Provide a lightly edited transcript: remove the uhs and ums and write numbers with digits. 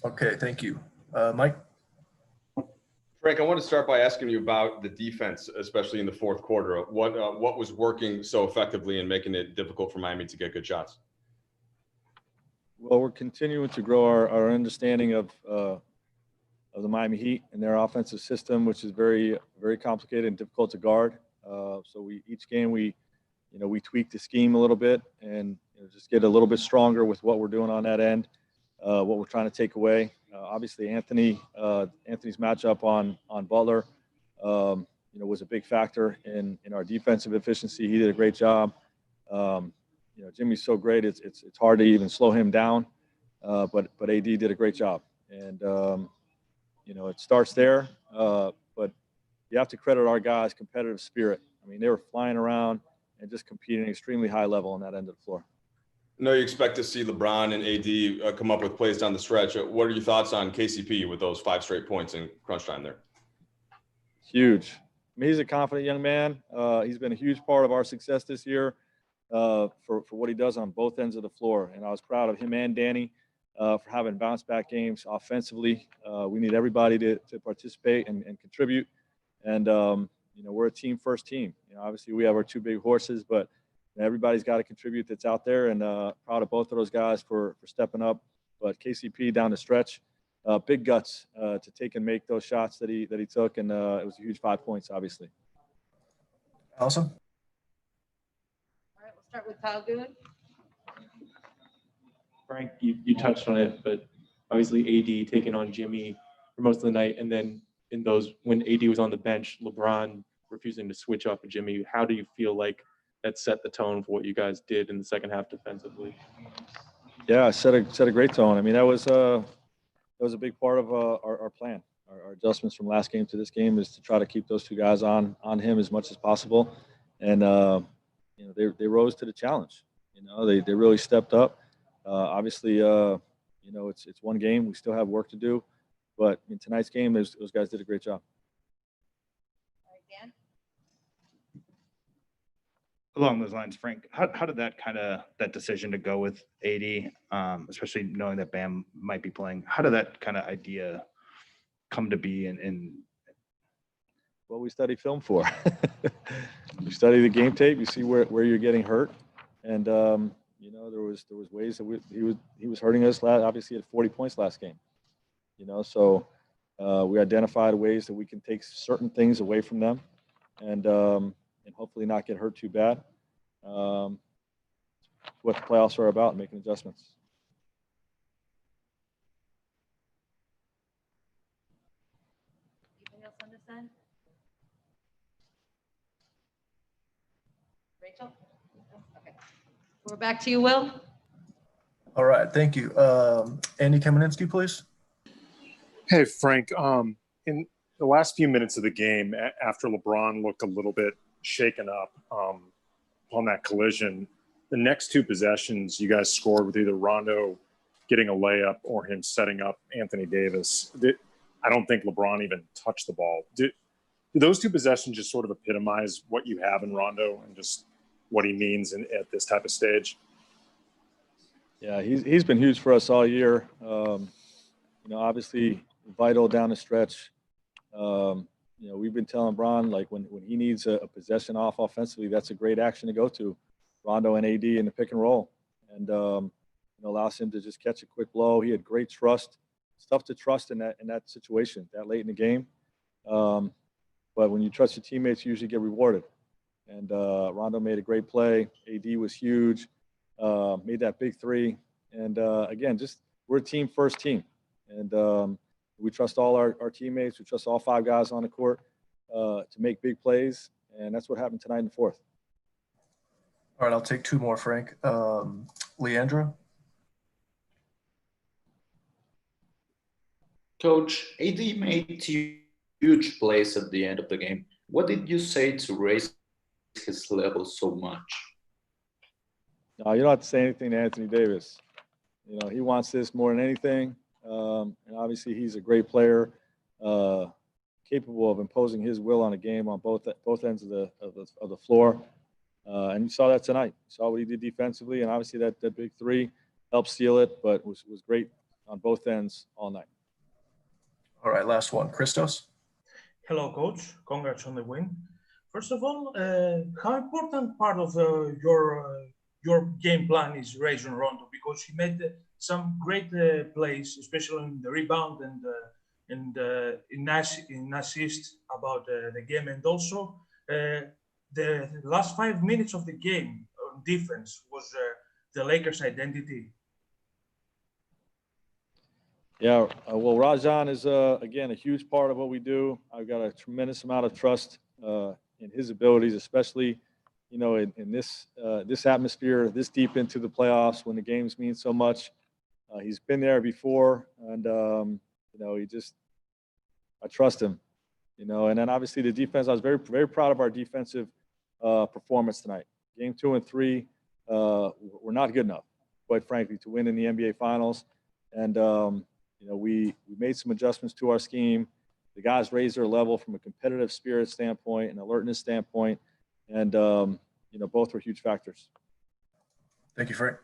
Okay, thank you. Mike? Frank, I want to start by asking you about the defense, especially in the fourth quarter. What was working so effectively and making it difficult for Miami to get good shots? Well, we're continuing to grow our understanding of the Miami Heat and their offensive system, which is very, very complicated and difficult to guard. So each game we tweak the scheme a little bit and just get a little bit stronger with what we're doing on that end, what we're trying to take away. Obviously, Anthony's matchup on Butler, was a big factor in our defensive efficiency. He did a great job. Jimmy's so great; it's hard to even slow him down. But AD did a great job, and it starts there. But you have to credit our guys' competitive spirit. I mean, they were flying around and just competing at an extremely high level on that end of the floor. I know you expect to see LeBron and AD come up with plays down the stretch. What are your thoughts on KCP with those 5 straight points in crunch time there? Huge. I mean, he's a confident young man. He's been a huge part of our success this year for what he does on both ends of the floor. And I was proud of him and Danny for having bounce-back games offensively. We need everybody to participate and contribute. And, we're a team-first team. Obviously, we have our 2 big horses, but everybody's got to contribute that's out there, and proud of both of those guys for stepping up. But KCP down the stretch, big guts to take and make those shots that he took, and it was a huge 5 points, obviously. Allison? All right, we'll start with Kyle Goode. Frank, you touched on it, but obviously AD taking on Jimmy for most of the night, and then in those when AD was on the bench, LeBron refusing to switch off of Jimmy. How do you feel like that set the tone for what you guys did in the second half defensively? Yeah, set a great tone. I mean, that was a big part of our plan. Our adjustments from last game to this game is to try to keep those 2 guys on him as much as possible, and they rose to the challenge. They really stepped up. Obviously, it's one game. We still have work to do, but in tonight's game, those guys did a great job. All right, Dan. Along those lines, Frank, how did that decision to go with AD, especially knowing that Bam might be playing, how did that kind of idea come to be? And What we study film for. You study the game tape, you see where you're getting hurt, and there was ways that he was hurting us. Obviously, he had 40 points last game. So we identified ways that we can take certain things away from them, and hopefully not get hurt too bad. What the playoffs are about, making adjustments. Anything else on this end? Rachel? Okay. We're back to you, Will. All right, thank you. Andy Kamenetsky, please. Hey, Frank. In the last few minutes of the game, after LeBron looked a little bit shaken up on that collision, the next 2 possessions you guys scored with either Rondo getting a layup or him setting up Anthony Davis. I don't think LeBron even touched the ball. Do those 2 possessions just sort of epitomize what you have in Rondo and just what he means at this type of stage? Yeah, he's been huge for us all year. Obviously vital down the stretch. We've been telling Bron, like, when he needs a possession off offensively, that's a great action to go to. Rondo and AD in the pick and roll, and allows him to just catch a quick blow. He had great trust. It's tough to trust in that situation that late in the game, but when you trust your teammates, you usually get rewarded. And Rondo made a great play. AD was huge. Made that big 3, and again, we're a team-first team, and we trust all our teammates. We trust all 5 guys on the court to make big plays, and that's what happened tonight in the fourth. All right, I'll take 2 more, Frank. Leandra? Coach, AD made huge plays at the end of the game. What did you say to raise his level so much? No, you don't have to say anything to Anthony Davis. He wants this more than anything. And obviously he's a great player, capable of imposing his will on a game on both ends of the floor. And you saw that tonight. You saw what he did defensively, and obviously that big 3 helped seal it, but was great on both ends all night. All right, last one. Christos? Hello, coach. Congrats on the win. First of all, how important part of your game plan is Rajon Rondo? Because he made some great plays, especially in the rebound and in assist about the game, and also the last 5 minutes of the game on defense was the Lakers' identity. Yeah, well, Rajon is, again, a huge part of what we do. I've got a tremendous amount of trust in his abilities, especially, you know, in this atmosphere, this deep into the playoffs when the games mean so much. He's been there before, and, you know, I trust him, you know. And then obviously the defense, I was very, very proud of our defensive performance tonight. Game 2 and 3 were not good enough, quite frankly, to win in the NBA Finals. And, you know, we made some adjustments to our scheme. The guys raised their level from a competitive spirit standpoint and alertness standpoint. And, you know, both were huge factors. Thank you, Frank.